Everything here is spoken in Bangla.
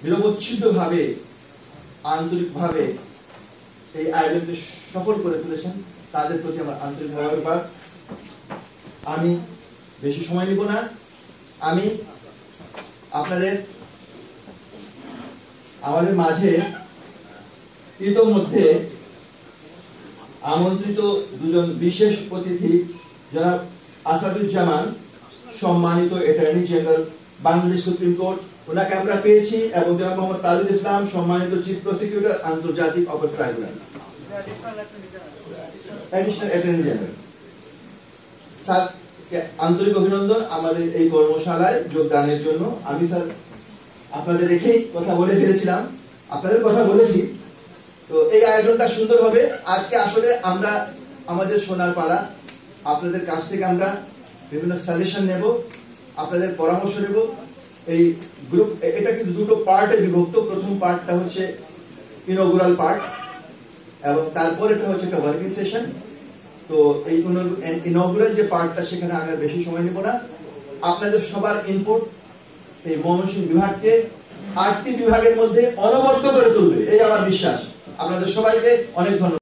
নিরবচ্ছিন্নভাবে আন্তরিকভাবে এই আয়োজনকে সফল করে তুলেছেন, তাদের প্রতি আমার আন্তরিক মোবারকবাদ। আমি বেশি সময় নিব না। আমি আপনাদের আমাদের মাঝে ইতোমধ্যে আমন্ত্রিত দুজন বিশেষ অতিথি জনাব আসাদুজ্জামান, সম্মানিত attorney general Bangladesh supreme court, ওনাকে আমরা পেয়েছি, এবং জনাব মোহাম্মদ তাজুল ইসলাম, সম্মানিত চিফ প্রসিকিউটর আন্তর্জাতিক অপরাধ ট্রাইব্যুনাল, অ্যাডিশনাল অ্যাটর্নি জেনারেল। স্যারকে আন্তরিক অভিনন্দন আমাদের এই কর্মশালায় যোগদানের জন্য। আমি স্যার আপনাদের রেখেই কথা বলে ফেলেছিলাম, আপনাদের কথা বলেছি। তো এই আয়োজনটা সুন্দর হবে। আজকে আসলে আমরা আমাদের সোনার পালা, আপনাদের কাছ থেকে আমরা বিভিন্ন সাজেশন নেব, আপনাদের পরামর্শ নেব। এই গ্রুপ এটা কিন্তু দুটো পার্টে বিভক্ত। প্রথম পার্টটা হচ্ছে ইনগুরাল পার্ট, এবং তারপর এটা হচ্ছে একটা ওয়ার্কিং সেশন। তো এই ইনগুরাল যে পার্টটা, সেখানে আমি আর বেশি সময় নেব না। আপনাদের সবার ইনপুট এই ময়মনসিংহ বিভাগকে 8টি বিভাগের মধ্যে অনবদ্য করে তুলবে, এই আমার বিশ্বাস। আপনাদের সবাইকে অনেক ধন্যবাদ।